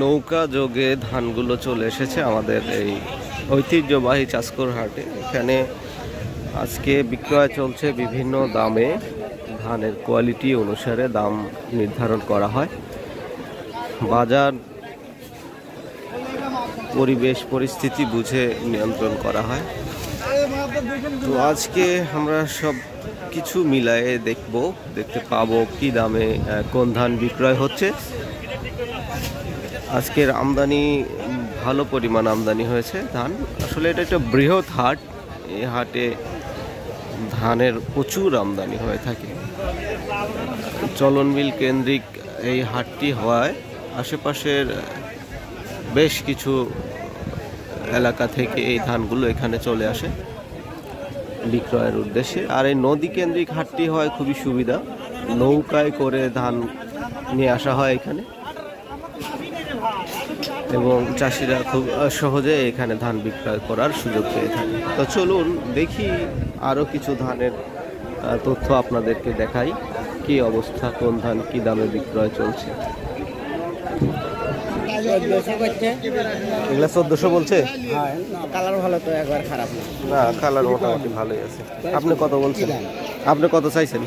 নৌকা যোগে ধানগুলো চলে এসেছে আমাদের এই ঐতিহ্যবাহী চাষকর হাটে। এখানে আজকে বিক্রয় চলছে বিভিন্ন দামে। ধানের কোয়ালিটি অনুসারে দাম নির্ধারণ করা হয়। বাজার পরিবেশ পরিস্থিতি বুঝে নিয়ন্ত্রণ করা হয়। তো আজকে আমরা সব কিছু মিলায়ে দেখতে পাবো কি দামে কোন ধান বিক্রয় হচ্ছে। আজকের আমদানি ভালো পরিমাণ আমদানি হয়েছে ধান। আসলে এটা একটা বৃহৎ হাট। এই হাটে ধানের প্রচুর আমদানি হয়ে থাকে। চলন বিল কেন্দ্রিক এই হাটটি হওয়ায় আশেপাশের বেশ কিছু এলাকা থেকে এই ধানগুলো এখানে চলে আসে বিক্রয়ের উদ্দেশ্যে। আর এই নদী কেন্দ্রিক হাটটি হয় খুবই সুবিধা। নৌকায় করে ধান নিয়ে আসা হয় এখানে এবং চাষিরা খুব সহজে এখানে ধান বিক্রয় করার সুযোগ পেয়ে থাকে। তো চলুন দেখি আরও কিছু ধানের তথ্য আপনাদেরকে দেখাই, কি অবস্থা, কোন ধান কি দামে বিক্রয় চলছে। এগুলা 1400 বলছে। কালার ভালো তো, একবার খারাপ না, কালার মোটামুটি ভালোই আছে। আপনি কত বলছেন? আপনি কত চাইছেন?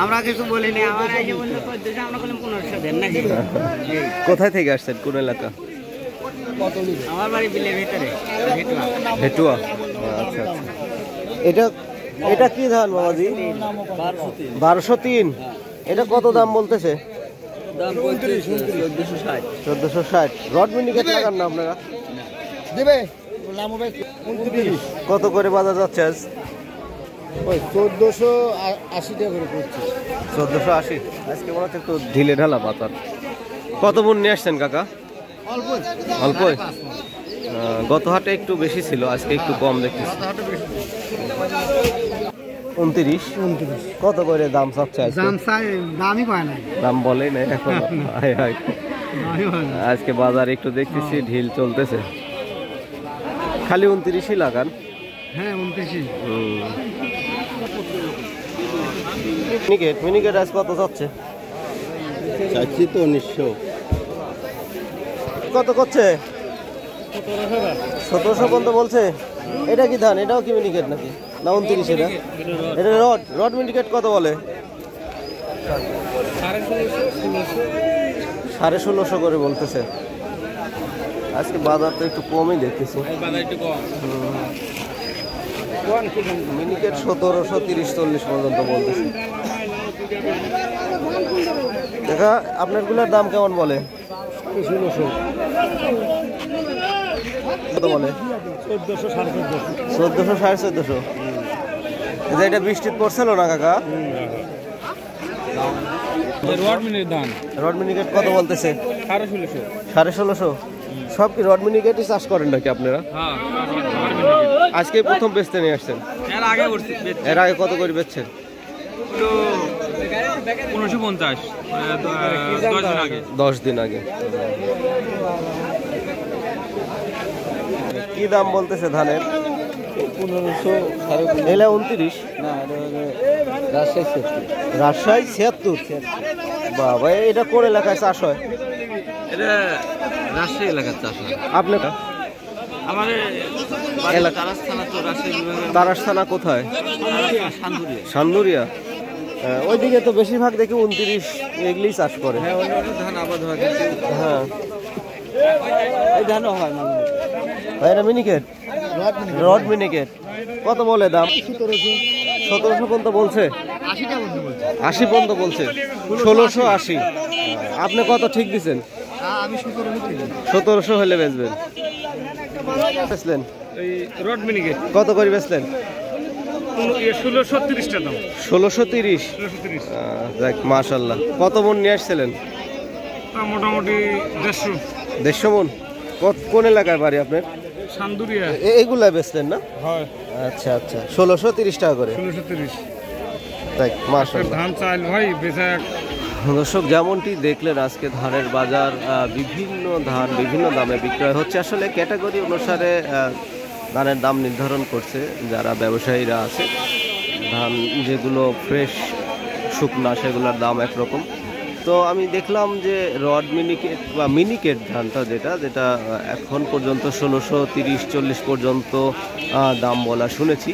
আমরা কিছু বলিনি, আমার এই যে বলল 1400, আমরা বললাম 1500 দেন নাকি। কোথায় থেকে আসছেন, কোন এলাকা? আমার বাড়ি বিলের ভিতরে, হেটুয়া। আচ্ছা আচ্ছা। এটা কি ধান বাবাজি? 1203। এটা কত দাম বলতেছে? দাম 1460। 1460। রড মিনিকেট লাগান না আপনারা? দিবে কত করে বাজার যাচ্ছে আজ? ওই 1480 টাকা করে পড়ছে। 1480। আজকে মনে হচ্ছে একটু ঢিলে ঢালা বাজার। কত মন নিয়ে আসছেন কাকা? অল্পই। গত হাটে একটু বেশি ছিল, আজকে একটু কম দেখতেছি। 29। কত করে দাম চাচ্ছে? দামই পায় না, দাম বলেই নাই এখন। আজকে বাজার একটু দেখতেছি ঢিল চলতেছে। খালি 29ই লাগান। হ্যাঁ 29ই। মিনিকেট আজ কত যাচ্ছে? চাচ্ছি তো 1900। কত করছে? 1700 পর্যন্ত বলছে। এটা কি ধান? এটাও কি মিনিকেট নাকি? না 29 এটা? এটা রড মিনিকেট কত বলে? 1650 করে বলতেছে। আজকে বাজার তো একটু কমই দেখতেছি। মিনিকেট 1700, 30, 40 পর্যন্ত বলতেছে। দেখা আপনারগুলোর দাম কেমন বলে? 1600 কত বলে? 1400, 1450। এটা বৃষ্টি পড়ছিল না কাকা? রড মিনিকেট কত বলতেছে? 1650। সব কি রড মিনিকেটই চাষ করেন নাকি আপনারা? আজকে প্রথম বেচতে নিয়ে আসছেন? এর আগে কত করে বেচছেন? 1550। 10 দিন আগে। কি দাম বলতেছে ধানের? 1500। এলা 29। না, রাজশাহী 76। বাবা, এটা কোন এলাকায় চাষ হয়? এটা রাজশাহী এলাকার চাষ হয়। আপনার আমাদের এলাকা তারাস থানা তো রাজশাহী বিভাগের। তারাস থানা কোথায়? সান্দুরিয়া। ওইদিকে তো বেশিরভাগ দেখি 29 এগুলি চাষ করে। হ্যাঁ, অন্য ধান আবাদ হয় কিন্তু। হ্যাঁ, এই ধানও হয় মানে। এটা মিনিকেট, রড মিনিকেট। কত বলে দাম? 1700 পর্যন্ত বলছে। 80 পর্যন্ত বলছে। 1680। আপনি কত ঠিক দিচ্ছেন? আমি 1700 হলে বেচবেন। বেচলেন এই রড মিনিকেট কত করে বেচলেন? 1630 টাকা দাম। 1630। যাক, মাশাআল্লাহ। কত মন নিয়ে আসছিলেন? মোটামুটি 150 মন। কোন এলাকায় বাড়ি আপনার? সান্দুরিয়া। এইগুলা বেচলেন না? হয়। আচ্ছা আচ্ছা। 1630 টাকা করে। 1630। যাক, মাশাআল্লাহ। ধান চাল ভাই বেচা। দর্শক, যেমনটি দেখলেন আজকে ধানের বাজার, বিভিন্ন ধান বিভিন্ন দামে বিক্রয় হচ্ছে। আসলে ক্যাটাগরি অনুসারে ধানের দাম নির্ধারণ করছে যারা ব্যবসায়ীরা আছে। ধান যেগুলো ফ্রেশ শুকনা সেগুলোর দাম একরকম, তো আমি দেখলাম যে রড মিনিকেট বা মিনিকেট ধানটা যেটা এখন পর্যন্ত 1630-40 পর্যন্ত দাম বলা শুনেছি।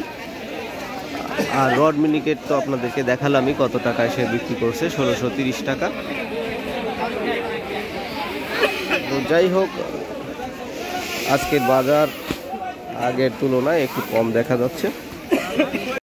আর রড মিনিকেট তো আপনাদেরকে দেখালামই কত টাকায় সে বিক্রি করছে, 1630 টাকা। তো যাই হোক, আজকের বাজার আগের তুলনায় একটু কম দেখা যাচ্ছে।